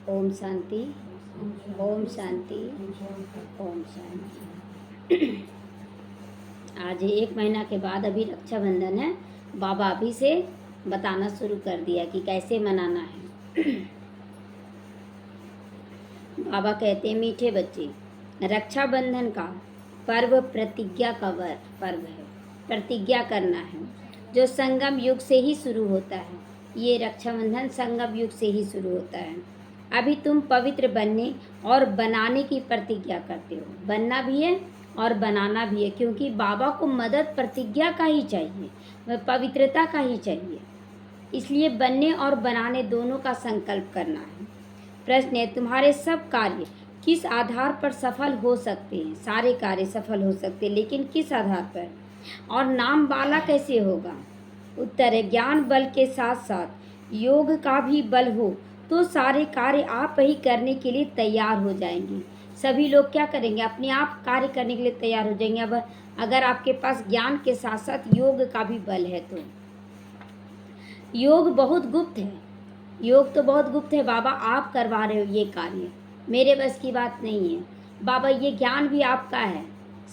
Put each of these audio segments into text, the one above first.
ओम शांति। ओम शांति। ओम शांति। आज 1 महीना के बाद अभी रक्षाबंधन है। बाबा अभी से बताना शुरू कर दिया कि कैसे मनाना है। बाबा कहते हैं, मीठे बच्चे, रक्षाबंधन का पर्व प्रतिज्ञा का पर्व है। प्रतिज्ञा करना है जो संगम युग से ही शुरू होता है। ये रक्षाबंधन संगम युग से ही शुरू होता है। अभी तुम पवित्र बनने और बनाने की प्रतिज्ञा करते हो। बनना भी है और बनाना भी है, क्योंकि बाबा को मदद प्रतिज्ञा का ही चाहिए, पवित्रता का ही चाहिए। इसलिए बनने और बनाने दोनों का संकल्प करना है। प्रश्न है, तुम्हारे सब कार्य किस आधार पर सफल हो सकते हैं? सारे कार्य सफल हो सकते हैं, लेकिन किस आधार पर? और नाम वाला कैसे होगा? उत्तर है, ज्ञान बल के साथ साथ योग का भी बल हो तो सारे कार्य आप ही करने के लिए तैयार हो जाएंगे। सभी लोग क्या करेंगे? अपने आप कार्य करने के लिए तैयार हो जाएंगे। अब अगर आपके पास ज्ञान के साथ साथ योग का भी बल है तो योग बहुत गुप्त है। योग तो बहुत गुप्त है। बाबा आप करवा रहे हो ये कार्य, मेरे बस की बात नहीं है। बाबा ये ज्ञान भी आपका है,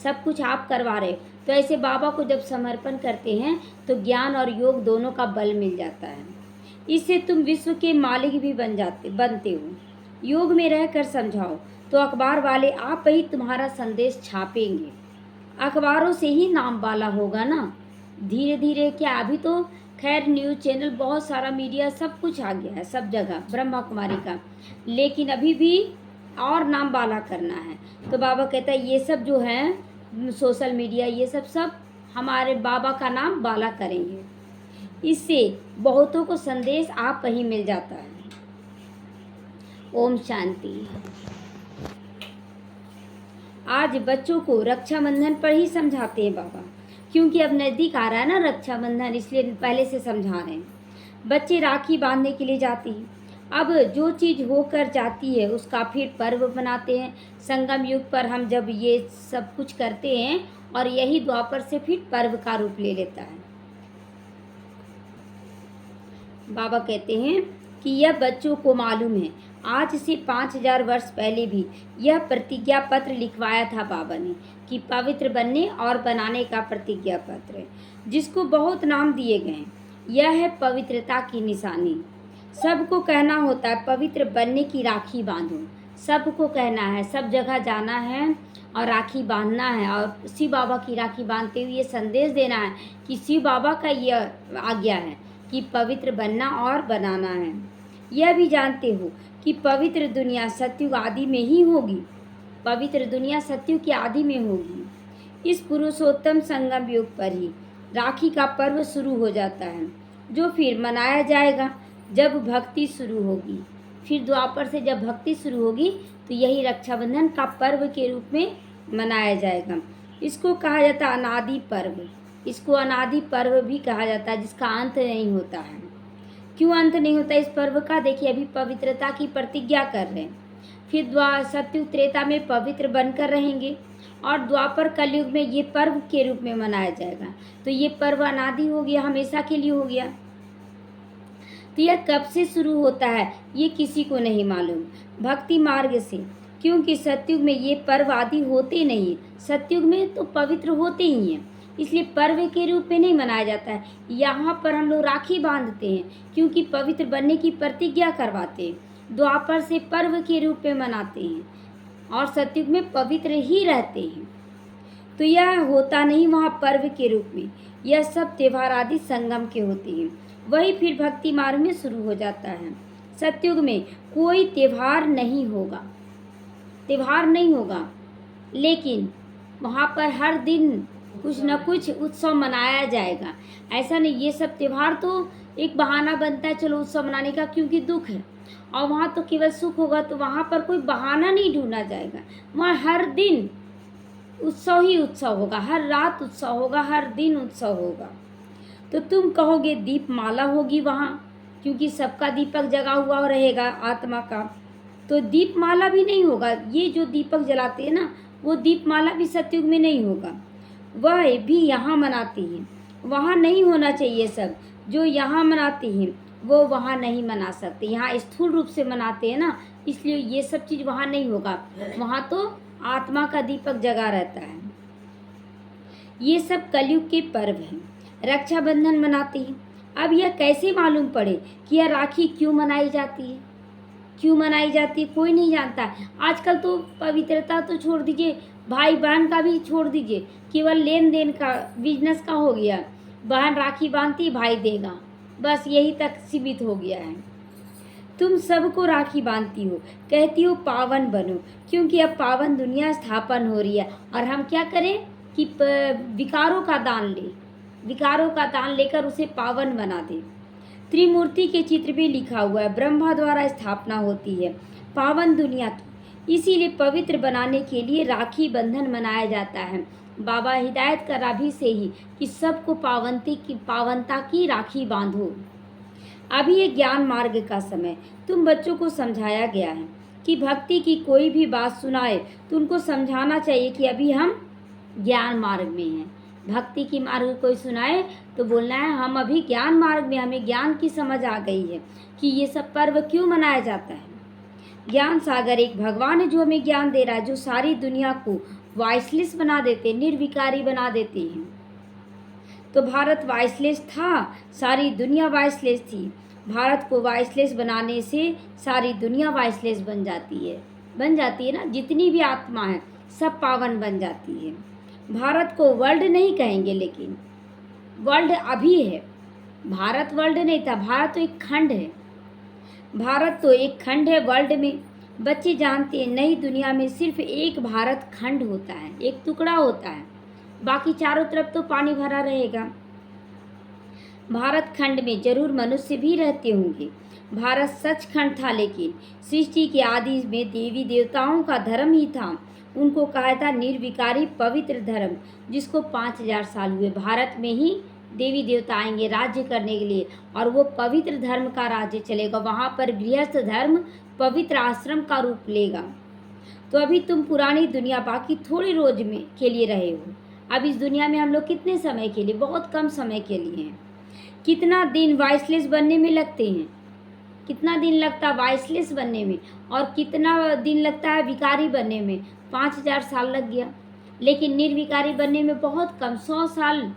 सब कुछ आप करवा रहे हो। तो ऐसे बाबा को जब समर्पण करते हैं तो ज्ञान और योग दोनों का बल मिल जाता है। इससे तुम विश्व के मालिक भी बनते हो। योग में रहकर समझाओ तो अखबार वाले आप ही तुम्हारा संदेश छापेंगे। अखबारों से ही नाम वाला होगा ना। धीरे धीरे क्या, अभी तो खैर न्यूज़ चैनल बहुत सारा मीडिया सब कुछ आ गया है, सब जगह ब्रह्मा कुमारी का, लेकिन अभी भी और नाम वाला करना है। तो बाबा कहता है ये सब जो है सोशल मीडिया, ये सब हमारे बाबा का नाम वाला करेंगे। इससे बहुतों को संदेश आप ही मिल जाता है। ओम शांति। आज बच्चों को रक्षाबंधन पर ही समझाते हैं बाबा, क्योंकि अब नज़दीक आ रहा है ना रक्षाबंधन, इसलिए पहले से समझा रहे हैं। बच्चे राखी बांधने के लिए जाती हैं। अब जो चीज़ होकर जाती है उसका फिर पर्व बनाते हैं। संगम युग पर हम जब ये सब कुछ करते हैं और यही द्वापर से फिर पर्व का रूप ले लेता है। बाबा कहते हैं कि यह बच्चों को मालूम है। आज से 5000 वर्ष पहले भी यह प्रतिज्ञा पत्र लिखवाया था बाबा ने कि पवित्र बनने और बनाने का प्रतिज्ञा पत्र, जिसको बहुत नाम दिए गए। यह है पवित्रता की निशानी। सबको कहना होता है पवित्र बनने की राखी बांधो। सबको कहना है, सब जगह जाना है और राखी बांधना है, और शिव बाबा की राखी बांधते हुए ये संदेश देना है कि शिव बाबा का यह आज्ञा है कि पवित्र बनना और बनाना है। यह भी जानते हो कि पवित्र दुनिया सतयुग आदि में ही होगी। पवित्र दुनिया सतयुग के आदि में होगी। इस पुरुषोत्तम संगम युग पर ही राखी का पर्व शुरू हो जाता है, जो फिर मनाया जाएगा जब भक्ति शुरू होगी। फिर द्वापर से जब भक्ति शुरू होगी तो यही रक्षाबंधन का पर्व के रूप में मनाया जाएगा। इसको कहा जाता है अनादि पर्व। इसको अनादि पर्व भी कहा जाता है, जिसका अंत नहीं होता है। क्यों अंत नहीं होता इस पर्व का? देखिए, अभी पवित्रता की प्रतिज्ञा कर रहे हैं, फिर सतयुग त्रेता में पवित्र बनकर रहेंगे और द्वापर कलयुग में ये पर्व के रूप में मनाया जाएगा। तो ये पर्व अनादि हो गया, हमेशा के लिए हो गया। तो यह कब से शुरू होता है ये किसी को नहीं मालूम। भक्ति मार्ग से, क्योंकि सतयुग में ये पर्व आदि होते नहीं। सतयुग में तो पवित्र होते ही हैं, इसलिए पर्व के रूप में नहीं मनाया जाता है। यहाँ पर हम लोग राखी बांधते हैं क्योंकि पवित्र बनने की प्रतिज्ञा करवाते हैं। द्वापर से पर्व के रूप में मनाते हैं और सतयुग में पवित्र ही रहते हैं। तो यह होता नहीं वहाँ पर्व के रूप में। यह सब त्योहार आदि संगम के होते हैं, वही फिर भक्ति मार्ग में शुरू हो जाता है। सतयुग में कोई त्योहार नहीं होगा, त्योहार नहीं होगा, लेकिन वहाँ पर हर दिन कुछ न कुछ उत्सव मनाया जाएगा। ऐसा नहीं, ये सब त्योहार तो एक बहाना बनता है चलो उत्सव मनाने का, क्योंकि दुख है। और वहाँ तो केवल सुख होगा, तो वहाँ पर कोई बहाना नहीं ढूंढा जाएगा। वहाँ हर दिन उत्सव ही उत्सव होगा, हर रात उत्सव होगा, हर दिन उत्सव होगा। तो तुम कहोगे दीपमाला होगी वहाँ, क्योंकि सबका दीपक जगा हुआ रहेगा आत्मा का। तो दीपमाला भी नहीं होगा। ये जो दीपक जलाते हैं ना, वो दीपमाला भी सतयुग में नहीं होगा। वह भी यहाँ मनाते हैं, वहाँ नहीं होना चाहिए। सब जो यहाँ मनाते हैं वो वहाँ नहीं मना सकते। यहाँ स्थूल रूप से मनाते हैं ना, इसलिए ये सब चीज़ वहाँ नहीं होगा। वहाँ तो आत्मा का दीपक जगा रहता है। ये सब कलयुग के पर्व हैं। रक्षाबंधन मनाते हैं। अब यह कैसे मालूम पड़े कि यह राखी क्यों मनाई जाती है? क्यों मनाई जाती है कोई नहीं जानता। आजकल तो पवित्रता तो छोड़ दीजिए, भाई बहन का भी छोड़ दीजिए, केवल लेन देन का, बिजनेस का हो गया। बहन राखी बांधती, भाई देगा, बस यही तक सीमित हो गया है। तुम सबको राखी बांधती हो, कहती हो पावन बनो, क्योंकि अब पावन दुनिया स्थापन हो रही है। और हम क्या करें कि विकारों का दान लें, विकारों का दान लेकर उसे पावन बना दें। त्रिमूर्ति के चित्र भी लिखा हुआ है, ब्रह्मा द्वारा स्थापना होती है पावन दुनिया की, इसीलिए पवित्र बनाने के लिए राखी बंधन मनाया जाता है। बाबा हिदायत करा भी से ही कि सबको पावनता की राखी बांधो। अभी ये ज्ञान मार्ग का समय, तुम बच्चों को समझाया गया है कि भक्ति की कोई भी बात सुनाए तो उनको समझाना चाहिए कि अभी हम ज्ञान मार्ग में हैं। भक्ति की मार्ग कोई सुनाए तो बोलना है हम अभी ज्ञान मार्ग में, हमें ज्ञान की समझ आ गई है कि ये सब पर्व क्यों मनाया जाता है। ज्ञान सागर एक भगवान है जो हमें ज्ञान दे रहा है, जो सारी दुनिया को वॉइसलेस बना देते, निर्विकारी बना देते हैं। तो भारत वॉइसलेस था, सारी दुनिया वॉइसलेस थी। भारत को वॉइसलेस बनाने से सारी दुनिया वॉइसलेस बन जाती है ना। जितनी भी आत्मा है सब पावन बन जाती है। भारत को वर्ल्ड नहीं कहेंगे, लेकिन वर्ल्ड अभी है। भारत वर्ल्ड नहीं था, भारत तो एक खंड है। भारत तो एक खंड है वर्ल्ड में। बच्चे जानते हैं नई दुनिया में सिर्फ एक भारत खंड होता है, एक टुकड़ा होता है, बाकी चारों तरफ तो पानी भरा रहेगा। भारत खंड में जरूर मनुष्य भी रहते होंगे। भारत सचखंड था, लेकिन सृष्टि के आदि में देवी देवताओं का धर्म ही था। उनको कहा था निर्विकारी पवित्र धर्म, जिसको 5000 साल हुए। भारत में ही देवी देवता आएंगे राज्य करने के लिए, और वो पवित्र धर्म का राज्य चलेगा। वहाँ पर गृहस्थ धर्म पवित्र आश्रम का रूप लेगा। तो अभी तुम पुरानी दुनिया बाकी थोड़े रोज में के लिए रहे हो। अब इस दुनिया में हम लोग कितने समय के लिए, बहुत कम समय के लिए हैं। कितना दिन वॉइसलेस बनने में लगते हैं, कितना दिन लगता है वॉइसलेस बनने में, और कितना दिन लगता है विकारी बनने में। 5000 साल लग गया। लेकिन निर्विकारी बनने में बहुत कम, 100 साल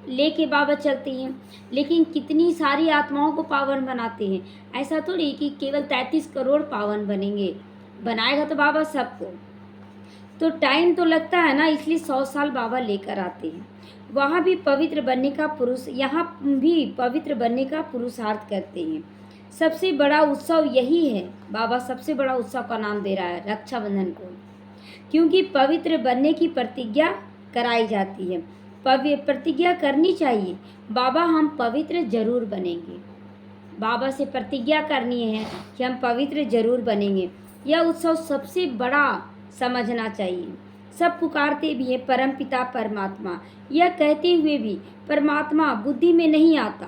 लेके बाबा चलते हैं। लेकिन कितनी सारी आत्माओं को पावन बनाते हैं। ऐसा थोड़ी कि केवल 33 करोड़ पावन बनेंगे, बनाएगा तो बाबा सबको। तो टाइम तो लगता है ना, इसलिए 100 साल बाबा लेकर आते हैं। वहाँ भी पवित्र बनने का यहाँ भी पवित्र बनने का पुरुषार्थ करते हैं। सबसे बड़ा उत्सव यही है। बाबा सबसे बड़ा उत्सव का नाम दे रहा है रक्षाबंधन को, क्योंकि पवित्र बनने की प्रतिज्ञा कराई जाती है। प्रतिज्ञा करनी चाहिए, बाबा हम पवित्र जरूर बनेंगे। बाबा से प्रतिज्ञा करनी है कि हम पवित्र जरूर बनेंगे। यह उत्सव सबसे बड़ा समझना चाहिए। सब पुकारते भी हैं परमपिता परमात्मा, यह कहते हुए भी परमात्मा बुद्धि में नहीं आता।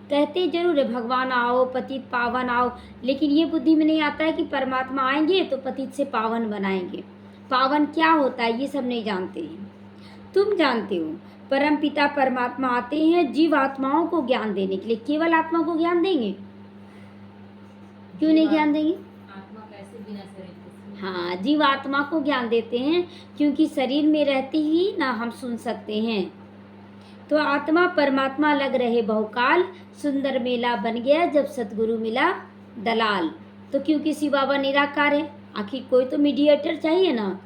कहते जरूर है भगवान आओ, पतित पावन आओ, लेकिन ये बुद्धि में नहीं आता है कि परमात्मा आएंगे तो पतित से पावन बनाएंगे। पावन क्या होता है ये सब नहीं जानते हैं। तुम जानते हो परमपिता परमात्मा आते हैं जीव आत्माओं को ज्ञान देने के लिए। केवल आत्मा को ज्ञान देंगे? क्यों नहीं ज्ञान देंगे? आत्मा कैसे बिना शरीर के? हाँ, जीव आत्मा को ज्ञान देते हैं, क्योंकि शरीर में रहते ही ना हम सुन सकते हैं। तो आत्मा परमात्मा लग रहे बहुकाल, सुंदर मेला बन गया जब सतगुरु मिला दलाल। तो क्योंकि शिव बाबा निराकार है, आखिर कोई तो मीडिएटर चाहिए ना।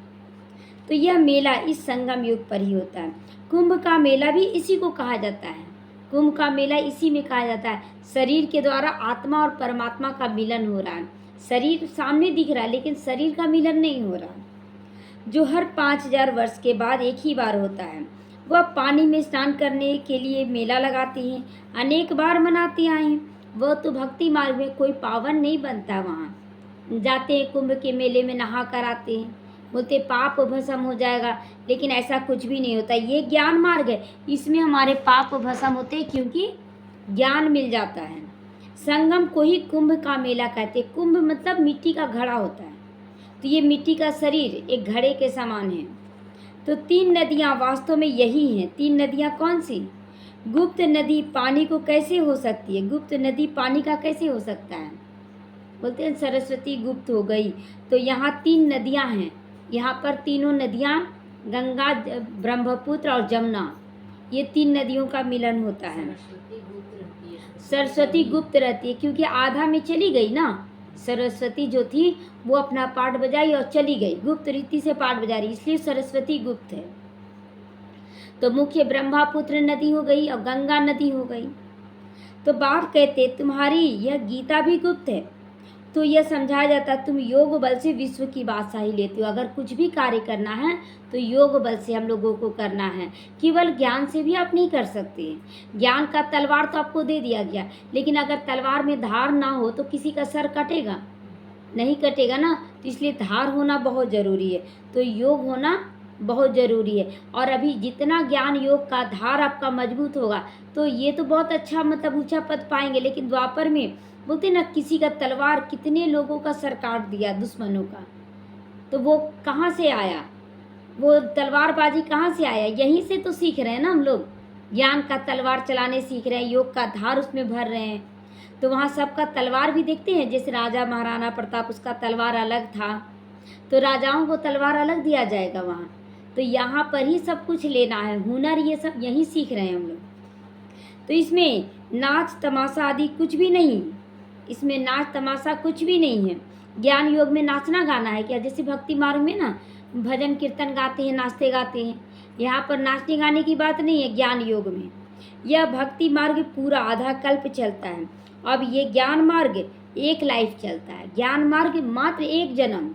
तो यह मेला इस संगम युग पर ही होता है। कुंभ का मेला भी इसी को कहा जाता है। कुंभ का मेला इसी में कहा जाता है। शरीर के द्वारा आत्मा और परमात्मा का मिलन हो रहा है। शरीर सामने दिख रहा है, लेकिन शरीर का मिलन नहीं हो रहा, जो हर 5000 वर्ष के बाद एक ही बार होता है। वह पानी में स्नान करने के लिए मेला लगाते हैं, अनेक बार मनाते आए हैं। वह तो भक्ति मार्ग में कोई पावन नहीं बनता। वहाँ जाते हैं, कुंभ के मेले में नहा कर आते हैं, बोलते पाप भस्म हो जाएगा, लेकिन ऐसा कुछ भी नहीं होता। ये ज्ञान मार्ग है, इसमें हमारे पाप भस्म होते हैं, क्योंकि ज्ञान मिल जाता है। संगम को ही कुंभ का मेला कहते हैं। कुंभ मतलब मिट्टी का घड़ा होता है। तो ये मिट्टी का शरीर एक घड़े के समान है। तो 3 नदियाँ वास्तव में यही हैं। 3 नदियाँ कौन सी? गुप्त नदी पानी को कैसे हो सकती है? गुप्त नदी पानी का कैसे हो सकता है? बोलते हैं सरस्वती गुप्त हो गई। तो यहाँ 3 नदियाँ हैं, यहाँ पर तीनों नदियाँ गंगा, ब्रह्मपुत्र और जमुना, ये 3 नदियों का मिलन होता है। सरस्वती गुप्त रहती है। सरस्वती गुप्त रहती है क्योंकि आधा में चली गई ना, सरस्वती जो थी वो अपना पाठ बजाई और चली गई, गुप्त रीति से पाठ बजा रही, इसलिए सरस्वती गुप्त है। तो मुख्य ब्रह्मपुत्र नदी हो गई और गंगा नदी हो गई। तो बाप कहते तुम्हारी यह गीता भी गुप्त है। तो यह समझाया जाता तुम योग बल से विश्व की बादशाही लेते हो। अगर कुछ भी कार्य करना है तो योग बल से हम लोगों को करना है, केवल ज्ञान से भी आप नहीं कर सकते। ज्ञान का तलवार तो आपको दे दिया गया, लेकिन अगर तलवार में धार ना हो तो किसी का सर कटेगा? नहीं कटेगा ना। तो इसलिए धार होना बहुत ज़रूरी है, तो योग होना बहुत ज़रूरी है। और अभी जितना ज्ञान योग का धार आपका मजबूत होगा तो ये तो बहुत अच्छा मतलब ऊंचा पद पाएंगे। लेकिन द्वापर में बोलते ना किसी का तलवार कितने लोगों का सर काट दिया दुश्मनों का, तो वो कहाँ से आया? वो तलवारबाजी कहाँ से आया? यहीं से तो सीख रहे हैं ना हम लोग, ज्ञान का तलवार चलाने सीख रहे हैं, योग का धार उसमें भर रहे हैं। तो वहाँ सबका तलवार भी देखते हैं, जैसे राजा महाराणा प्रताप उसका तलवार अलग था, तो राजाओं को तलवार अलग दिया जाएगा वहाँ। तो यहाँ पर ही सब कुछ लेना है, हुनर ये सब यहीं सीख रहे हैं हम लोग। तो इसमें नाच तमाशा आदि कुछ भी नहीं, इसमें नाच तमाशा कुछ भी नहीं है। ज्ञान योग में नाचना गाना है क्या? जैसे भक्ति मार्ग में ना भजन कीर्तन गाते हैं, नाचते गाते हैं, यहाँ पर नाचने गाने की बात नहीं है। ज्ञान योग में यह भक्ति मार्ग पूरा आधा कल्प चलता है। अब ये ज्ञान मार्ग एक लाइफ चलता है, ज्ञान मार्ग मात्र एक जन्म,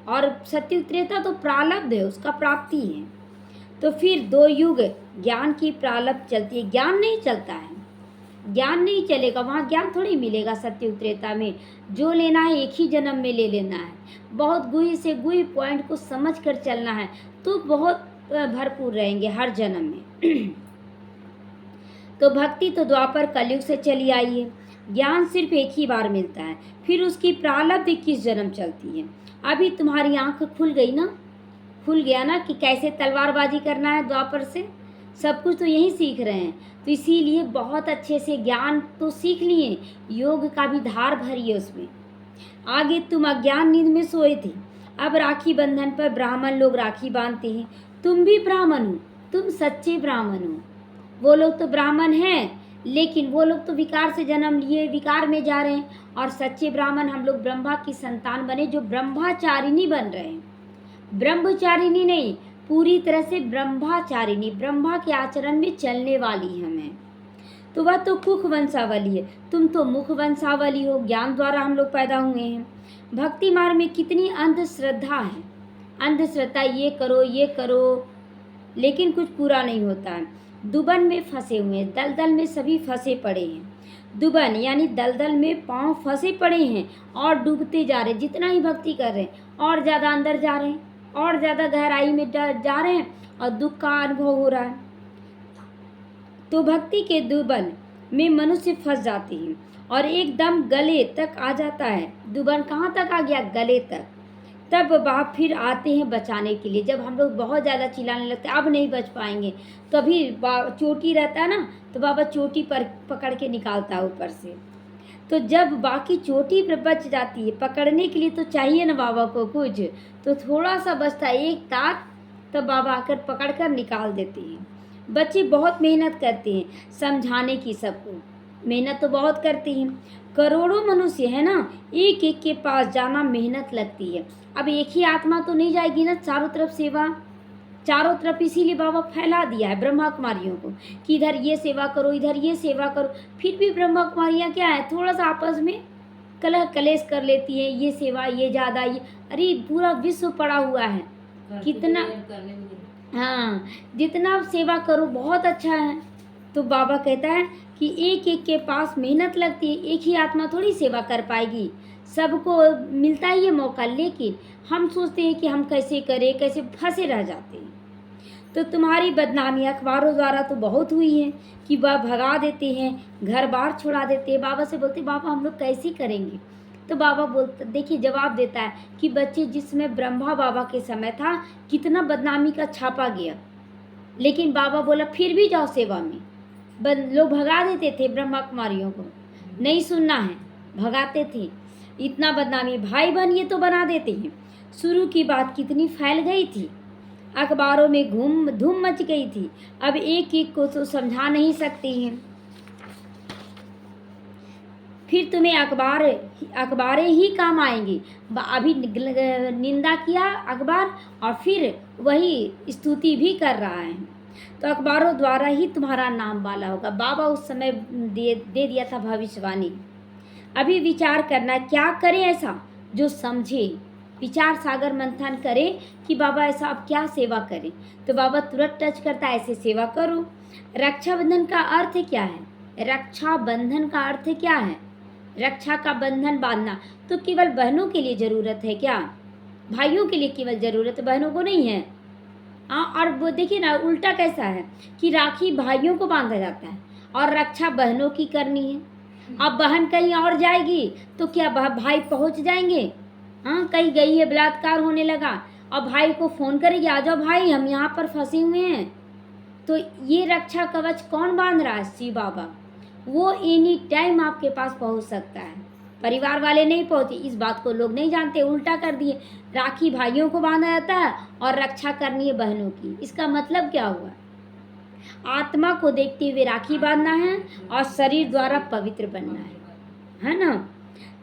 और सत्युग त्रेता तो प्रारब्ध है, उसका प्राप्ति है। तो फिर 2 युग ज्ञान की प्रारब्ध चलती है, ज्ञान नहीं चलता है, ज्ञान नहीं चलेगा वहाँ, ज्ञान थोड़ी मिलेगा सत्युग त्रेता में। जो लेना है एक ही जन्म में ले लेना है, बहुत गुही से गुही पॉइंट को समझ कर चलना है, तो बहुत भरपूर रहेंगे हर जन्म में। तो भक्ति तो द्वापर कलयुग से चली आई है, ज्ञान सिर्फ एक ही बार मिलता है, फिर उसकी प्रारब्ध 21 जन्म चलती है। अभी तुम्हारी आंख खुल गई ना, खुल गया ना कि कैसे तलवारबाजी करना है द्वापर से, सब कुछ तो यही सीख रहे हैं। तो इसीलिए बहुत अच्छे से ज्ञान तो सीख लिए, योग का भी धार भरिए उसमें। आगे तुम अज्ञान नींद में सोए थे, अब राखी बंधन पर ब्राह्मण लोग राखी बांधते हैं। तुम भी ब्राह्मण हो, तुम सच्चे ब्राह्मण हो। वो लोग तो ब्राह्मण हैं, लेकिन वो लोग तो विकार से जन्म लिए, विकार में जा रहे हैं, और सच्चे ब्राह्मण हम लोग ब्रह्मा की संतान बने, जो ब्रह्मचारिणी बन रहे हैं। ब्रह्मचारिणी नहीं, पूरी तरह से ब्रह्मचारिणी, ब्रह्मा के आचरण में चलने वाली हमें। तो वह तो कुख वंशावली है, तुम तो मुख वंशावली हो, ज्ञान द्वारा हम लोग पैदा हुए हैं। भक्ति मार्ग में कितनी अंधश्रद्धा है, अंधश्रद्धा, ये करो, लेकिन कुछ पूरा नहीं होता है। दुबन में फंसे हुए हैं, दलदल में सभी फंसे पड़े हैं। दुबन यानी दलदल में पांव फंसे पड़े हैं और डूबते जा रहे हैं। जितना ही भक्ति कर रहे हैं और ज़्यादा अंदर जा रहे हैं, और ज़्यादा गहराई में जा रहे हैं, और दुख का अनुभव हो रहा है। तो भक्ति के दुबन में मनुष्य फंस जाते हैं और एकदम गले तक आ जाता है। दुबन कहाँ तक आ गया? गले तक। तब बाप फिर आते हैं बचाने के लिए। जब हम लोग बहुत ज़्यादा चिल्लाने लगते हैं, अब नहीं बच पाएंगे, तभी चोटी रहता है ना, तो बाबा चोटी पर पकड़ के निकालता है ऊपर से। तो जब बाकी चोटी पर बच जाती है, पकड़ने के लिए तो चाहिए ना बाबा को कुछ, तो थोड़ा सा बचता है एक तार, तब बाबा आकर पकड़ कर निकाल देते हैं। बच्चे बहुत मेहनत करते हैं समझाने की, सबको मेहनत तो बहुत करते हैं। करोड़ों मनुष्य है ना, एक एक के पास जाना मेहनत लगती है। अब एक ही आत्मा तो नहीं जाएगी ना, चारों तरफ सेवा, चारों तरफ इसीलिए बाबा फैला दिया है ब्रह्मा कुमारियों को कि इधर ये सेवा करो, इधर ये सेवा करो। फिर भी ब्रह्मा कुमारियाँ क्या है, थोड़ा सा आपस में कलह कलेश कर लेती हैं, ये सेवा ये ज़्यादा, ये, अरे पूरा विश्व पड़ा हुआ है, कितना, हाँ जितना आप सेवा करो बहुत अच्छा है। तो बाबा कहता है कि एक एक के पास मेहनत लगती है, एक ही आत्मा थोड़ी सेवा कर पाएगी, सबको मिलता है ये मौका, लेकिन हम सोचते हैं कि हम कैसे करें, कैसे फंसे रह जाते हैं। तो तुम्हारी बदनामी अखबारों द्वारा तो बहुत हुई है कि वह भगा देते हैं, घर बार छुड़ा देते हैं। बाबा से बोलते बाबा हम लोग कैसे करेंगे? तो बाबा बोलते, देखिए जवाब देता है कि बच्चे जिसमें ब्रह्मा बाबा के समय था कितना बदनामी का छापा गया, लेकिन बाबा बोला फिर भी जाओ सेवा में, लोग भगा देते थे ब्रह्मा कुमारियों को, नहीं सुनना है, भगाते थे। इतना बदनामी, भाई बहन ये तो बना देते हैं। शुरू की बात कितनी फैल गई थी, अखबारों में धूम मच गई थी। अब एक एक को तो समझा नहीं सकती हैं। फिर तुम्हें अखबारें ही काम आएंगी। अभी निंदा किया अखबार और फिर वही स्तुति भी कर रहा है, तो अखबारों द्वारा ही तुम्हारा नाम वाला होगा। बाबा उस समय दे दिया था भविष्यवाणी। अभी विचार करना, क्या करें ऐसा जो समझे, विचार सागर मंथन करे कि बाबा ऐसा अब क्या सेवा करें। तो बाबा तुरंत टच करता है, ऐसे सेवा करो। रक्षाबंधन का अर्थ क्या है? रक्षाबंधन का अर्थ क्या है? रक्षा का बंधन बांधना। तो केवल बहनों के लिए ज़रूरत है क्या? भाइयों के लिए केवल ज़रूरत है, बहनों को नहीं है। हाँ, और वो देखिए ना उल्टा कैसा है कि राखी भाइयों को बांधा जाता है और रक्षा बहनों की करनी है। अब बहन कहीं और जाएगी तो क्या भाई पहुंच जाएंगे? हाँ, कहीं गई है, बलात्कार होने लगा और भाई को फ़ोन करेगी, आ जाओ भाई हम यहाँ पर फंसे हुए हैं। तो ये रक्षा कवच कौन बांध रहा है? शिव बाबा। वो एनी टाइम आपके पास पहुंच सकता है। परिवार वाले नहीं पहुंचे, इस बात को लोग नहीं जानते, उल्टा कर दिए। राखी भाइयों को बांधा जाता है और रक्षा करनी है बहनों की। इसका मतलब क्या हुआ? आत्मा को देखते हुए राखी बांधना है और शरीर द्वारा पवित्र बनना है ना।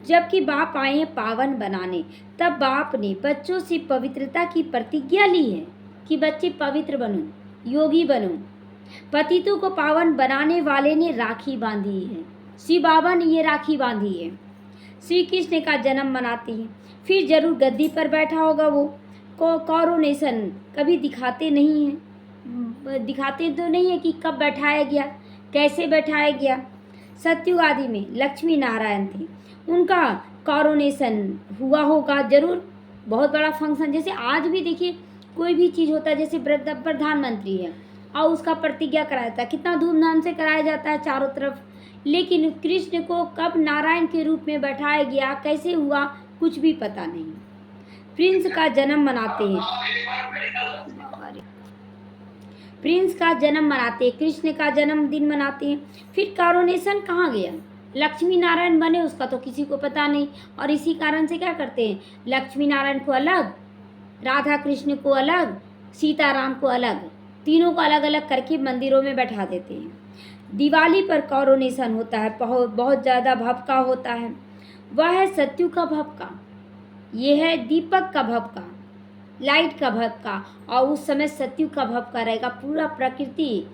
जबकि बाप आए हैं पावन बनाने, तब बाप ने बच्चों से पवित्रता की प्रतिज्ञा ली है कि बच्चे पवित्र बनो, योगी बनो। पतितों को पावन बनाने वाले ने राखी बांधी है, शिव बाबा ने ये राखी बांधी है। श्री कृष्ण का जन्म मनाते हैं, फिर जरूर गद्दी पर बैठा होगा वो। कॉरोनेशन कभी दिखाते नहीं हैं, दिखाते तो नहीं है कि कब बैठाया गया, कैसे बैठाया गया। सतयुग आदि में लक्ष्मी नारायण थे, उनका कॉरोनेशन हुआ होगा जरूर, बहुत बड़ा फंक्शन। जैसे आज भी देखिए कोई भी चीज़ होता है, जैसे प्रधानमंत्री है और उसका प्रतिज्ञा कराया जाता है, कितना धूमधाम से कराया जाता है चारों तरफ। लेकिन कृष्ण को कब नारायण के रूप में बैठाया गया, कैसे हुआ, कुछ भी पता नहीं। प्रिंस का जन्म मनाते हैं, प्रिंस का जन्म मनाते हैं, कृष्ण का जन्मदिन मनाते हैं। फिर कॉरोनेशन कहाँ गया? लक्ष्मी नारायण बने उसका तो किसी को पता नहीं। और इसी कारण से क्या करते हैं, लक्ष्मी नारायण को अलग, राधा कृष्ण को अलग, सीताराम को अलग, तीनों को अलग अलग करके मंदिरों में बैठा देते हैं। दिवाली पर कॉरोनेशन होता है, बहुत ज़्यादा भभका होता है। वह है सत्यु का भभका, ये है दीपक का भभका, लाइट का भभका। और उस समय सत्यु का भभका रहेगा, पूरा प्रकृति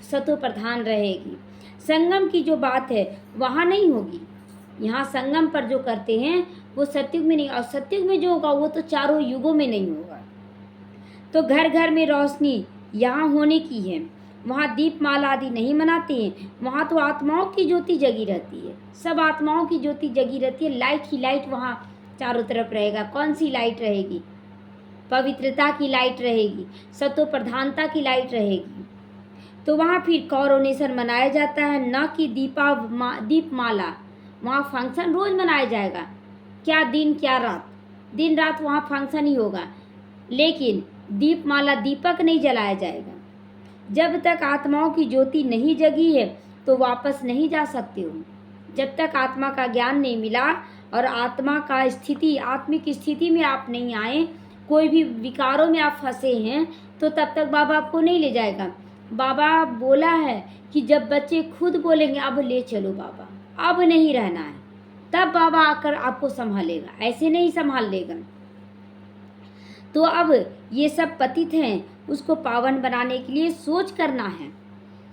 सतो प्रधान रहेगी। संगम की जो बात है वहाँ नहीं होगी, यहाँ संगम पर जो करते हैं वो सत्युग में नहीं, और सत्युग में जो होगा वो तो चारों युगों में नहीं होगा। तो घर घर में रोशनी यहाँ होने की है, वहाँ दीपमाला आदि नहीं मनाते हैं। वहाँ तो आत्माओं की ज्योति जगी रहती है, सब आत्माओं की ज्योति जगी रहती है। लाइट ही लाइट वहाँ चारों तरफ रहेगा। कौन सी लाइट रहेगी? पवित्रता की लाइट रहेगी, सतो प्रधानता की लाइट रहेगी। तो वहाँ फिर कॉरोनेशन मनाया जाता है, न कि दीपमाला। वहाँ फंक्शन रोज़ मनाया जाएगा, क्या दिन क्या रात, दिन रात वहाँ फंक्शन ही होगा। लेकिन दीपमाला, दीपक नहीं जलाया जाएगा। जब तक आत्माओं की ज्योति नहीं जगी है तो वापस नहीं जा सकते हो। जब तक आत्मा का ज्ञान नहीं मिला और आत्मा का स्थिति, आत्मिक स्थिति में आप नहीं आए, कोई भी विकारों में आप फंसे हैं, तो तब तक बाबा आपको नहीं ले जाएगा। बाबा बोला है कि जब बच्चे खुद बोलेंगे अब ले चलो बाबा, अब नहीं रहना है, तब बाबा आकर आपको संभालेगा, ऐसे नहीं संभाल लेगा। तो अब ये सब पतित हैं, उसको पावन बनाने के लिए सोच करना है।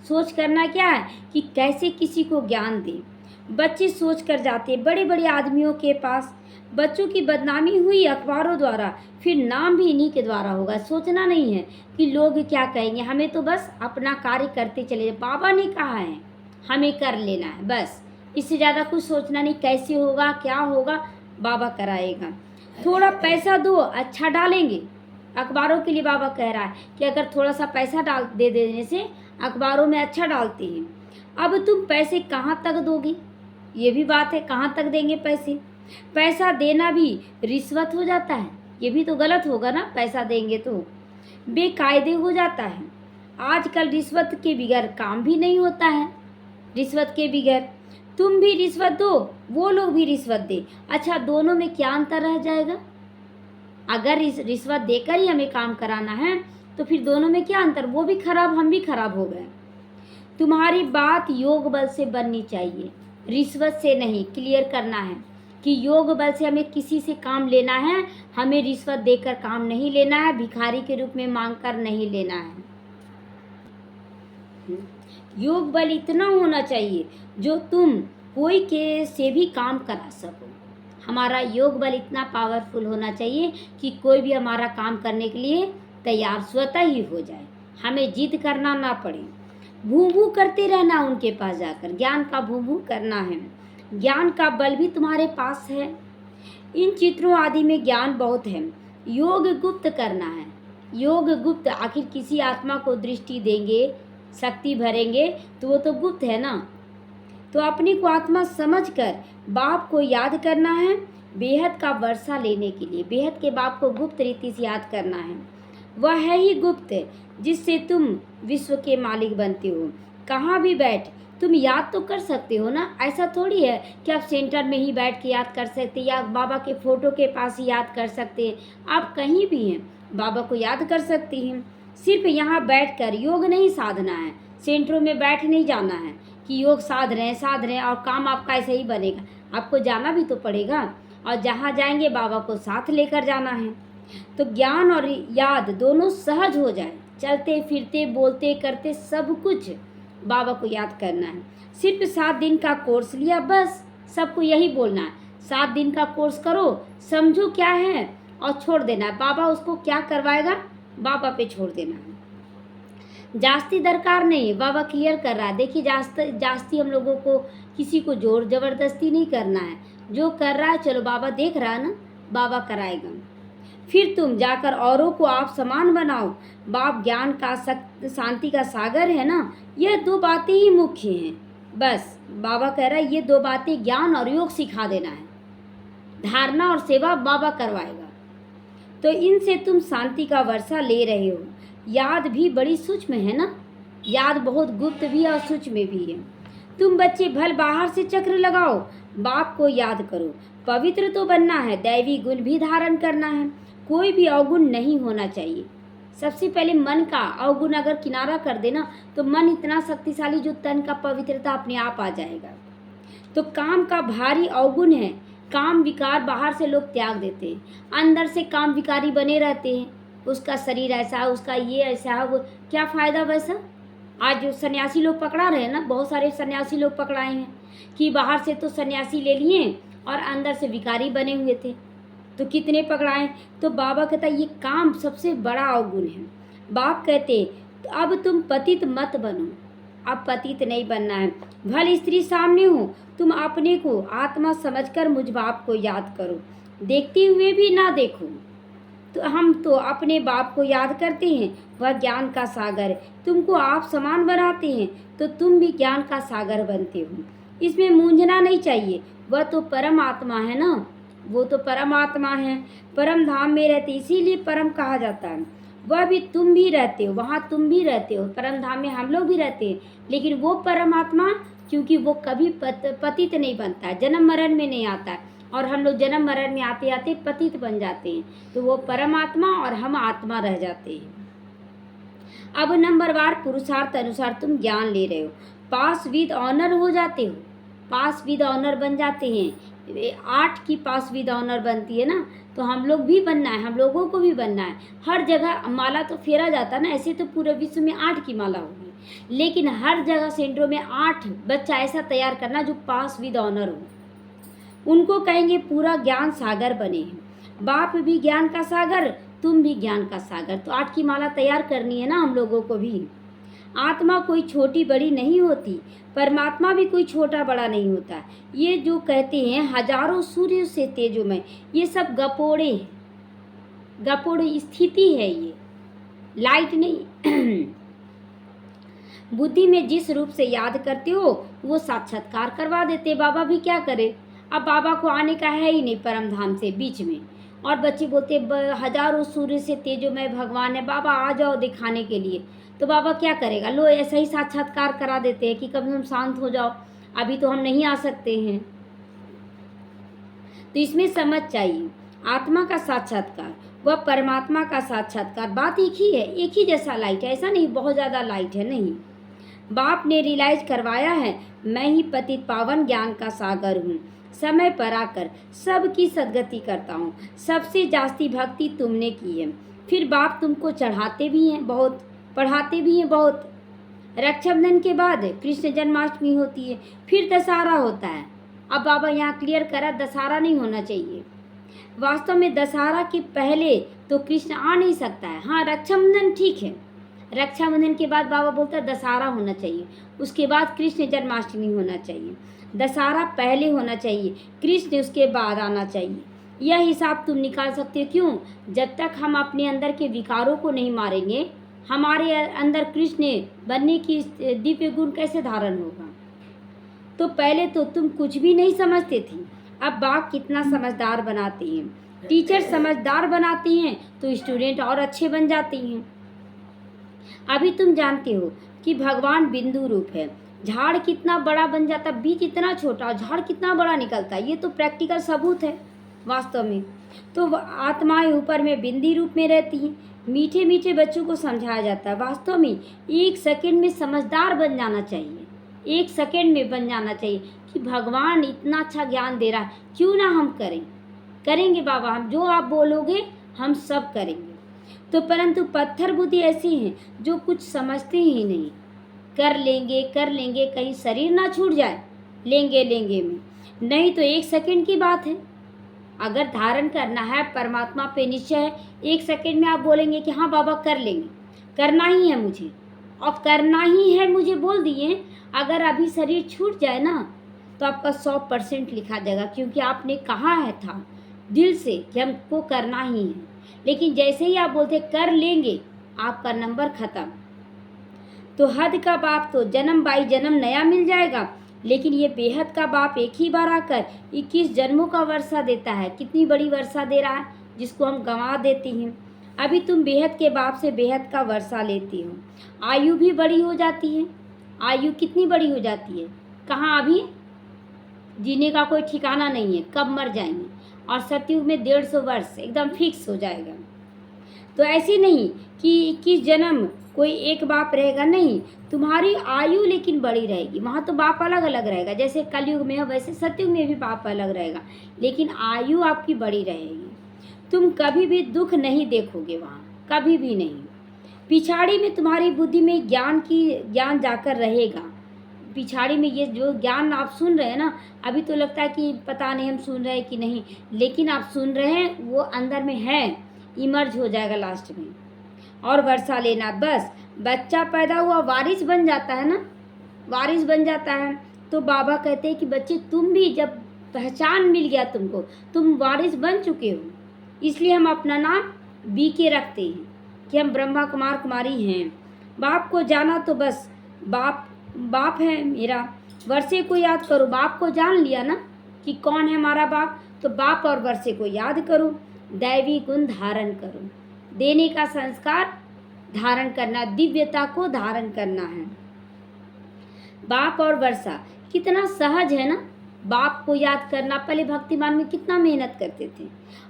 सोच करना क्या है कि कैसे किसी को ज्ञान दें। बच्चे सोच कर जाते बड़े बड़े आदमियों के पास, बच्चों की बदनामी हुई अखबारों द्वारा, फिर नाम भी इन्हीं के द्वारा होगा। सोचना नहीं है कि लोग क्या कहेंगे, हमें तो बस अपना कार्य करते चले। बाबा ने कहा है हमें कर लेना है, बस इससे ज़्यादा कुछ सोचना नहीं। कैसे होगा, क्या होगा, बाबा कराएगा। थोड़ा पैसा दो, अच्छा डालेंगे। अखबारों के लिए बाबा कह रहा है कि अगर थोड़ा सा पैसा दे देने से अखबारों में अच्छा डालते हैं। अब तुम पैसे कहाँ तक दोगे, ये भी बात है, कहाँ तक देंगे पैसे। पैसा देना भी रिश्वत हो जाता है, ये भी तो गलत होगा ना। पैसा देंगे तो बेकायदे हो जाता है। आजकल रिश्वत के बगैर काम भी नहीं होता है। रिश्वत के बगैर। तुम भी रिश्वत दो, वो लोग भी रिश्वत दे। अच्छा, दोनों में क्या अंतर रह जाएगा? अगर रिश्वत देकर ही हमें काम कराना है तो फिर दोनों में क्या अंतर? वो भी खराब, हम भी खराब हो गए। तुम्हारी बात योग बल से बननी चाहिए, रिश्वत से नहीं। क्लियर करना है कि योग बल से हमें किसी से काम लेना है, हमें रिश्वत देकर काम नहीं लेना है, भिखारी के रूप में मांग कर नहीं लेना है। योग बल इतना होना चाहिए जो तुम कोई के से भी काम करा सको। हमारा योग बल इतना पावरफुल होना चाहिए कि कोई भी हमारा काम करने के लिए तैयार स्वतः ही हो जाए, हमें जिद करना ना पड़े। भू भू करते रहना उनके पास जाकर, ज्ञान का भू भू करना है। ज्ञान का बल भी तुम्हारे पास है। इन चित्रों आदि में ज्ञान बहुत है। योग गुप्त करना है, योग गुप्त। आखिर किसी आत्मा को दृष्टि देंगे, शक्ति भरेंगे तो वो तो गुप्त है ना। तो अपने को आत्मा समझकर बाप को याद करना है, बेहद का वर्षा लेने के लिए। बेहद के बाप को गुप्त रीति से याद करना है। वह है ही गुप्त जिससे तुम विश्व के मालिक बनते हो। कहाँ भी बैठ तुम याद तो कर सकते हो ना। ऐसा थोड़ी है कि आप सेंटर में ही बैठ के याद कर सकते या बाबा के फोटो के पास ही याद कर सकते हैं। आप कहीं भी हैं बाबा को याद कर सकते हैं। सिर्फ यहाँ बैठकर योग नहीं साधना है, सेंटरों में बैठ नहीं जाना है कि योग साध रहे हैं और काम आपका ऐसे ही बनेगा। आपको जाना भी तो पड़ेगा और जहाँ जाएंगे बाबा को साथ लेकर जाना है। तो ज्ञान और याद दोनों सहज हो जाए, चलते फिरते बोलते करते सब कुछ बाबा को याद करना है। सिर्फ 7 दिन का कोर्स लिया, बस सबको यही बोलना है 7 दिन का कोर्स करो, समझो क्या है और छोड़ देना है। बाबा उसको क्या करवाएगा बाबा पे छोड़ देना है। जास्ती दरकार नहीं है, बाबा क्लियर कर रहा है। देखिए जास्ती हम लोगों को किसी को जोर जबरदस्ती नहीं करना है। जो कर रहा है चलो बाबा देख रहा है ना, बाबा कराएगा। फिर तुम जाकर औरों को आप समान बनाओ। बाप ज्ञान का शांति का सागर है ना। यह 2 बातें ही मुख्य हैं। बस बाबा कह रहा है ये 2 बातें ज्ञान और योग सिखा देना है। धारणा और सेवा बाबा करवाएगा। तो इनसे तुम शांति का वर्षा ले रहे हो। याद भी बड़ी सूक्ष्म है ना, याद बहुत गुप्त भी और सूक्ष्म भी है। तुम बच्चे भल बाहर से चक्र लगाओ, बाप को याद करो। पवित्र तो बनना है, दैवी गुण भी धारण करना है। कोई भी अवगुण नहीं होना चाहिए। सबसे पहले मन का अवगुण अगर किनारा कर देना तो मन इतना शक्तिशाली जो तन का पवित्रता अपने आप आ जाएगा। तो काम का भारी अवगुण है। काम विकार बाहर से लोग त्याग देते हैं, अंदर से काम विकारी बने रहते हैं। उसका शरीर ऐसा है, उसका ये ऐसा है, वो क्या फ़ायदा वैसा। आज जो सन्यासी लोग पकड़ा रहे हैं ना, बहुत सारे सन्यासी लोग पकड़ाए हैं कि बाहर से तो सन्यासी ले लिए और अंदर से विकारी बने हुए थे। तो कितने पकड़ाए। तो बाबा कहता ये काम सबसे बड़ा अवगुण है। बाप कहते तो अब तुम पतित मत बनो, अब पतित नहीं बनना है। भले स्त्री सामने हो, तुम अपने को आत्मा समझकर मुझ बाप को याद करो, देखते हुए भी ना देखो। तो हम तो अपने बाप को याद करते हैं, वह ज्ञान का सागर है। तुमको आप समान बनाते हैं तो तुम भी ज्ञान का सागर बनते हो। इसमें मूंझना नहीं चाहिए। वह तो परम आत्मा है ना, वो तो परमात्मा है, परम धाम में रहते, इसीलिए परम कहा जाता है। वह भी तुम भी रहते हो, वहाँ तुम भी रहते हो, परम धाम में हम लोग भी रहते हैं। लेकिन वो परमात्मा क्योंकि वो कभी पतित नहीं बनता है, जन्म मरण में नहीं आता है। और हम लोग जन्म मरण में आते आते पतित बन जाते हैं। तो वो परमात्मा और हम आत्मा रह जाते हैं। अब नंबरवार पुरुषार्थ अनुसार तुम ज्ञान ले रहे हो, पास विद ऑनर हो जाते हो, पास विद ऑनर बन जाते हैं। 8 की पास विद ऑनर बनती है ना, तो हम लोग भी बनना है, हम लोगों को भी बनना है। हर जगह माला तो फेरा जाता है ना, ऐसे तो पूरे विश्व में 8 की माला होगी, लेकिन हर जगह सेंटरों में 8 बच्चा ऐसा तैयार करना जो पास विद ऑनर हो। उनको कहेंगे पूरा ज्ञान सागर बने हैं। बाप भी ज्ञान का सागर, तुम भी ज्ञान का सागर। तो 8 की माला तैयार करनी है ना हम लोगों को भी। आत्मा कोई छोटी बड़ी नहीं होती, परमात्मा भी कोई छोटा बड़ा नहीं होता। ये जो कहते हैं हजारों सूर्य से तेजोमय, ये सब गपोड़े हैं, गपोड़े स्थिति है, ये लाइट नहीं। बुद्धि में जिस रूप से याद करते हो वो साक्षात्कार करवा देते। बाबा भी क्या करे, अब बाबा को आने का है ही नहीं परम धाम से बीच में। और बच्चे बोलते हजारों सूर्य से तेजोमय भगवान है, बाबा आ जाओ दिखाने के लिए। तो बाबा क्या करेगा, लो ऐसा ही साक्षात्कार करा देते हैं कि कभी हम शांत हो जाओ, अभी तो हम नहीं आ सकते हैं। तो इसमें समझ चाहिए, आत्मा का साक्षात्कार व परमात्मा का साक्षात्कार बात एक ही है, एक ही जैसा लाइट है, ऐसा नहीं बहुत ज़्यादा लाइट है, नहीं। बाप ने रियलाइज करवाया है, मैं ही पतित पावन ज्ञान का सागर हूँ, समय पर आकर सबकी सद्गति करता हूँ, सबसे जास्ती भक्ति तुमने की है। फिर बाप तुमको चढ़ाते भी हैं बहुत, पढ़ाते भी हैं बहुत। रक्षाबंधन के बाद कृष्ण जन्माष्टमी होती है, फिर दशहरा होता है। अब बाबा यहाँ क्लियर करा, दशहरा नहीं होना चाहिए। वास्तव में दशहरा के पहले तो कृष्ण आ नहीं सकता है। हाँ, रक्षाबंधन ठीक है, रक्षाबंधन के बाद बाबा बोलता है दशहरा होना चाहिए, उसके बाद कृष्ण जन्माष्टमी होना चाहिए। दशहरा पहले होना चाहिए, कृष्ण उसके बाद आना चाहिए। यह हिसाब तुम निकाल सकते हो। क्यों? जब तक हम अपने अंदर के विकारों को नहीं मारेंगे, हमारे अंदर कृष्ण बनने की दिव्य गुण कैसे धारण होगा। तो पहले तो तुम कुछ भी नहीं समझते थे, अब बाप कितना समझदार बनाते हैं। टीचर समझदार बनाते हैं तो स्टूडेंट और अच्छे बन जाते हैं। अभी तुम जानते हो कि भगवान बिंदु रूप है, झाड़ कितना बड़ा बन जाता, बीज इतना छोटा, झाड़ कितना बड़ा निकलता है। ये तो प्रैक्टिकल सबूत है वास्तव में। तो आत्माएं ऊपर में बिंदी रूप में रहती हैं। मीठे मीठे बच्चों को समझाया जाता है। वास्तव में 1 सेकंड में समझदार बन जाना चाहिए, 1 सेकंड में बन जाना चाहिए कि भगवान इतना अच्छा ज्ञान दे रहा है, क्यों ना हम करेंगे बाबा, हम जो आप बोलोगे हम सब करेंगे। तो परंतु पत्थर बुद्धि ऐसी हैं जो कुछ समझते ही नहीं, कर लेंगे कहीं शरीर ना छूट जाए, लेंगे में, नहीं तो 1 सेकंड की बात है। अगर धारण करना है परमात्मा पे निश्चय है, 1 सेकंड में आप बोलेंगे कि हाँ बाबा कर लेंगे, करना ही है मुझे, और करना ही है मुझे बोल दिए। अगर अभी शरीर छूट जाए ना तो आपका 100% लिखा जाएगा, क्योंकि आपने कहा है था दिल से कि हमको करना ही है। लेकिन जैसे ही आप बोलते कर लेंगे, आपका नंबर खत्म। तो हद का बाप तो जन्म बाई जन्म नया मिल जाएगा, लेकिन ये बेहद का बाप एक ही बार आकर 21 जन्मों का वर्षा देता है। कितनी बड़ी वर्षा दे रहा है, जिसको हम गंवा देते हैं। अभी तुम बेहद के बाप से बेहद का वर्षा लेती हो, आयु भी बड़ी हो जाती है। आयु कितनी बड़ी हो जाती है, कहाँ अभी जीने का कोई ठिकाना नहीं है, कब मर जाएंगे। और सतयुग में 150 वर्ष एकदम फिक्स हो जाएगा। तो ऐसे नहीं कि 21 जन्म कोई एक बाप रहेगा, नहीं, तुम्हारी आयु लेकिन बड़ी रहेगी। वहाँ तो बाप अलग अलग रहेगा, जैसे कलयुग में है वैसे सतयुग में भी बाप अलग रहेगा, लेकिन आयु आपकी बड़ी रहेगी। तुम कभी भी दुख नहीं देखोगे वहाँ, कभी भी नहीं। पिछाड़ी में तुम्हारी बुद्धि में ज्ञान जाकर रहेगा। पिछाड़ी में ये जो ज्ञान आप सुन रहे हैं ना, अभी तो लगता है कि पता नहीं हम सुन रहे हैं कि नहीं, लेकिन आप सुन रहे हैं, वो अंदर में है, इमर्ज हो जाएगा लास्ट में। और वर्षा लेना, बस बच्चा पैदा हुआ वारिस बन जाता है ना, वारिस बन जाता है। तो बाबा कहते हैं कि बच्चे तुम भी जब पहचान मिल गया तुमको, तुम वारिस बन चुके हो, इसलिए हम अपना नाम बीके रखते हैं कि हम ब्रह्मा कुमार कुमारी हैं। बाप को जाना तो बस बाप है मेरा। वर्षे को याद करो, बाप को जान लिया ना कि कौन है हमारा बाप, तो बाप और वर्षे को याद करो, दैवी गुण धारण करो, देने का संस्कार धारण करना, दिव्यता को धारण करना है। बाप और वर्षा कितना सहज है ना, बाप को याद करना। पहले भक्तिमान में कितना मेहनत करते थे,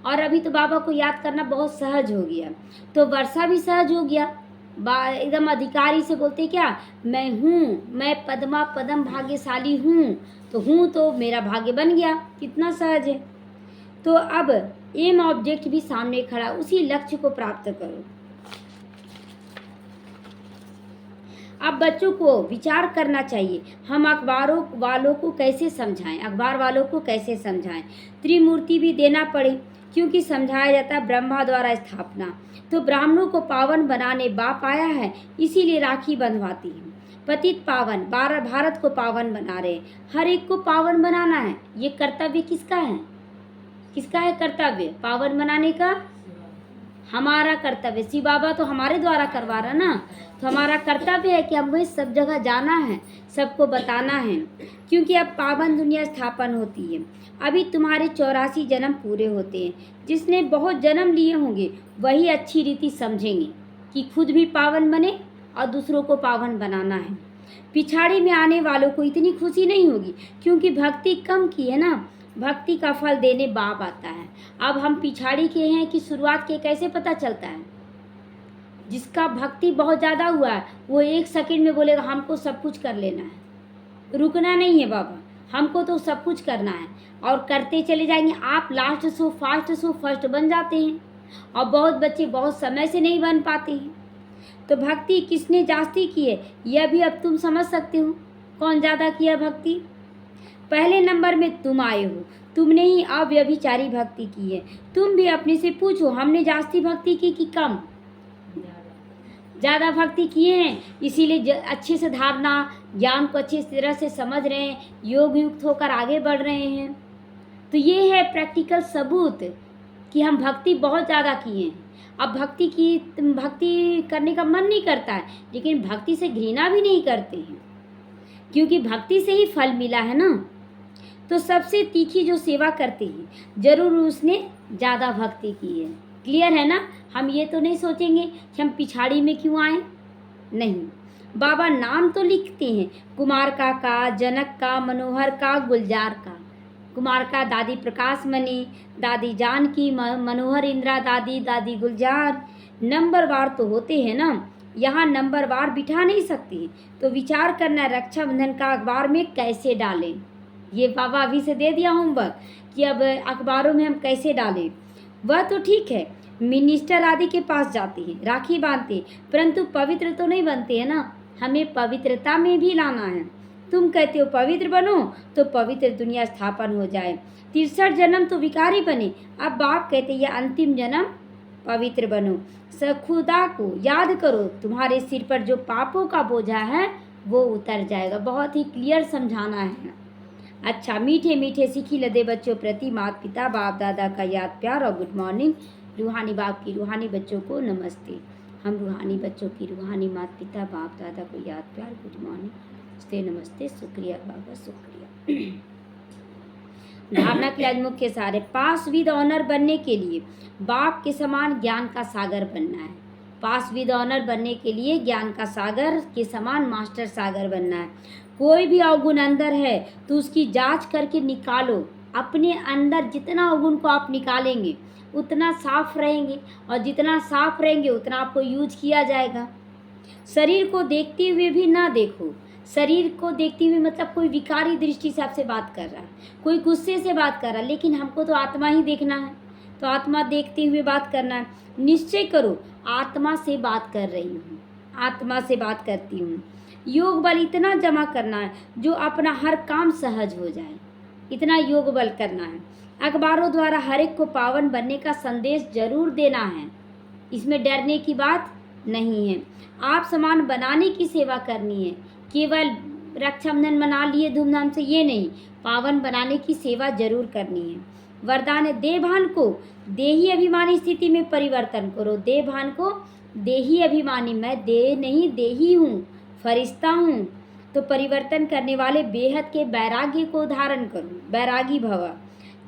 और अभी तो बाबा को याद करना बहुत सहज हो गया। तो वर्षा भी सहज हो गया, एकदम अधिकारी से बोलते क्या, मैं हूँ, मैं पद्मा पदम भाग्यशाली हूँ, तो मेरा भाग्य बन गया, कितना सहज है। तो अब एम ऑब्जेक्ट भी सामने खड़ा, उसी लक्ष्य को प्राप्त करो। अब बच्चों को विचार करना चाहिए, हम अखबारों वालों को कैसे समझाएं, त्रिमूर्ति भी देना पड़े, क्योंकि समझाया जाता है ब्रह्मा द्वारा स्थापना। तो ब्राह्मणों को पावन बनाने बाप आया है, इसीलिए राखी बंधवाती है। पतित पावन, भारत को पावन बना रहे, हर एक को पावन बनाना है। ये कर्तव्य किसका है कर्तव्य पावन बनाने का? हमारा कर्तव्य। शिव बाबा तो हमारे द्वारा करवा रहा ना, तो हमारा कर्तव्य है कि हमें सब जगह जाना है, सबको बताना है, क्योंकि अब पावन दुनिया स्थापन होती है। अभी तुम्हारे 84 जन्म पूरे होते हैं। जिसने बहुत जन्म लिए होंगे वही अच्छी रीति समझेंगे कि खुद भी पावन बने और दूसरों को पावन बनाना है। पिछाड़ी में आने वालों को इतनी खुशी नहीं होगी क्योंकि भक्ति कम की है ना। भक्ति का फल देने बाप आता है। अब हम पिछाड़ी के हैं कि शुरुआत के कैसे पता चलता है? जिसका भक्ति बहुत ज़्यादा हुआ है वो 1 सेकंड में बोलेगा हमको सब कुछ कर लेना है, रुकना नहीं है बाबा, हमको तो सब कुछ करना है, और करते चले जाएंगे। आप लास्ट सो फर्स्ट बन जाते हैं और बहुत बच्चे बहुत समय से नहीं बन पाते हैं। तो भक्ति किसने जास्ती की है यह भी अब तुम समझ सकते हो। कौन ज़्यादा किया भक्ति? पहले नंबर में तुम आए हो, तुमने ही अव्यभिचारी भक्ति की है। तुम भी अपने से पूछो हमने जास्ती भक्ति की कि कम? ज़्यादा भक्ति किए हैं, इसीलिए अच्छे से धारणा ज्ञान को अच्छी तरह से समझ रहे हैं, योग युक्त होकर आगे बढ़ रहे हैं। तो ये है प्रैक्टिकल सबूत कि हम भक्ति बहुत ज़्यादा किए हैं। अब भक्ति करने का मन नहीं करता है, लेकिन भक्ति से घृणा भी नहीं करते हैं क्योंकि भक्ति से ही फल मिला है ना। तो सबसे तीखी जो सेवा करते हैं जरूर उसने ज़्यादा भक्ति की है। क्लियर है ना? हम ये तो नहीं सोचेंगे कि हम पिछाड़ी में क्यों आए, नहीं। बाबा नाम तो लिखते हैं, कुमार का, जनक का, मनोहर का, गुलजार का। कुमार का दादी प्रकाश मणि, दादी जानकी, मनोहर इंदिरा दादी, दादी गुलजार। नंबरवार तो होते हैं ना, यहाँ नंबरवार बिठा नहीं सकती। तो विचार करना रक्षाबंधन का अखबार में कैसे डालें। ये बाबा अभी से दे दिया होमवर्क कि अब अखबारों में हम कैसे डालें। वह तो ठीक है, मिनिस्टर आदि के पास जाते हैं, राखी बांधते, परंतु पवित्र तो नहीं बनते हैं ना। हमें पवित्रता में भी लाना है। तुम कहते हो पवित्र बनो तो पवित्र दुनिया स्थापन हो जाए। 63 जन्म तो विकारी बने, अब बाप कहते ये अंतिम जन्म पवित्र बनो। खुदा को याद करो, तुम्हारे सिर पर जो पापों का बोझा है वो उतर जाएगा। बहुत ही क्लियर समझाना है। अच्छा, मीठे मीठे सीखी लदे बच्चों प्रति माता पिता बाप दादा का याद प्यार और गुड मॉर्निंग। रूहानी बाप की रूहानी बच्चों को नमस्ते। हम रूहानी बच्चों की रूहानी माता पिता बाप दादा को याद प्यार गुड मॉर्निंग नमस्ते। शुक्रिया बाबा, शुक्रिया। धारणा के आज मुख्य सारे पास विद ऑनर बनने के लिए बाप के समान ज्ञान का सागर बनना है। पास विद ऑनर बनने के लिए ज्ञान का सागर के समान मास्टर सागर बनना है। कोई भी अवगुण अंदर है तो उसकी जांच करके निकालो। अपने अंदर जितना अवगुण को आप निकालेंगे उतना साफ रहेंगे, और जितना साफ रहेंगे उतना आपको यूज किया जाएगा। शरीर को देखते हुए भी ना देखो। शरीर को देखते हुए मतलब कोई विकारी दृष्टि से आपसे बात कर रहा है, कोई गुस्से से बात कर रहा है, लेकिन हमको तो आत्मा ही देखना है, तो आत्मा देखते हुए बात करना है। निश्चय करो आत्मा से बात कर रही हूँ, आत्मा से बात करती हूँ। योग बल इतना जमा करना है जो अपना हर काम सहज हो जाए, इतना योग बल करना है। अखबारों द्वारा हर एक को पावन बनने का संदेश जरूर देना है, इसमें डरने की बात नहीं है। आप समान बनाने की सेवा करनी है, केवल रक्षाबंधन मना लिए धूमधाम से ये नहीं, पावन बनाने की सेवा जरूर करनी है। वरदान है देहभान को देही अभिमानी स्थिति में परिवर्तन करो। देहभान को देही अभिमानी, मैं देह नहीं देही हूँ, फरिश्ता हूँ, तो परिवर्तन करने वाले बेहद के वैराग्य को धारण करो। वैरागी भव।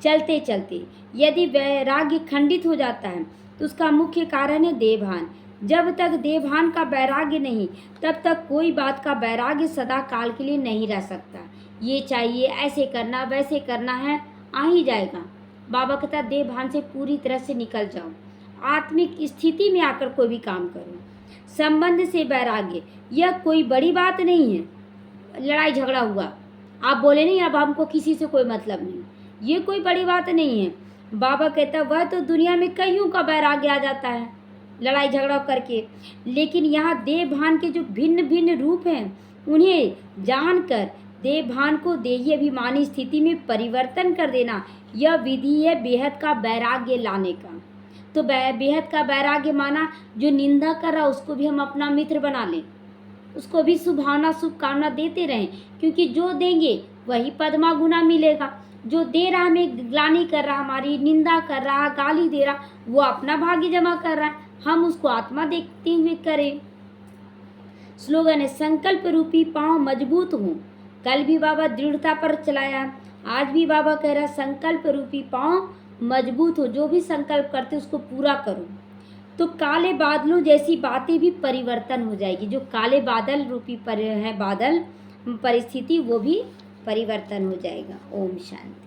चलते चलते यदि वैराग्य खंडित हो जाता है तो उसका मुख्य कारण है देहभान। जब तक देहभान का वैराग्य नहीं तब तक कोई बात का वैराग्य सदा काल के लिए नहीं रह सकता। ये चाहिए, ऐसे करना, वैसे करना है, आ ही जाएगा। बाबा कहता है देहभान से पूरी तरह से निकल जाओ, आत्मिक स्थिति में आकर कोई भी काम करो। संबंध से वैराग्य, यह कोई बड़ी बात नहीं है। लड़ाई झगड़ा हुआ, आप बोले नहीं अब हमको किसी से कोई मतलब नहीं, ये कोई बड़ी बात नहीं है। बाबा कहता है वह तो दुनिया में कईयों का वैराग्य आ जाता है लड़ाई झगड़ा करके, लेकिन यहाँ देहभान के जो भिन्न भिन्न रूप हैं उन्हें जानकर देहभान को देही अभिमानी स्थिति में परिवर्तन कर देना, यह विधि है बेहद का वैराग्य लाने का। तो बेहद का वैराग्य माना जो निंदा कर रहा उसको भी हम अपना मित्र बना लें, उसको भी शुभभावना शुभकामना देते रहें, क्योंकि जो देंगे वही पद्मा गुना मिलेगा। जो दे रहा, हमें ग्लानि कर रहा, हमारी निंदा कर रहा, गाली दे रहा, वो अपना भाग्य जमा कर रहा है, हम उसको आत्मा देखते हुए करें। स्लोगन है संकल्प रूपी पांव मजबूत हों। कल भी बाबा दृढ़ता पर चलाया, आज भी बाबा कह रहा संकल्प रूपी पांव मजबूत हो। जो भी संकल्प करते उसको पूरा करो। तो काले बादलों जैसी बातें भी परिवर्तन हो जाएगी। जो काले बादल रूपी पर है बादल परिस्थिति, वो भी परिवर्तन हो जाएगा। ओम शांति।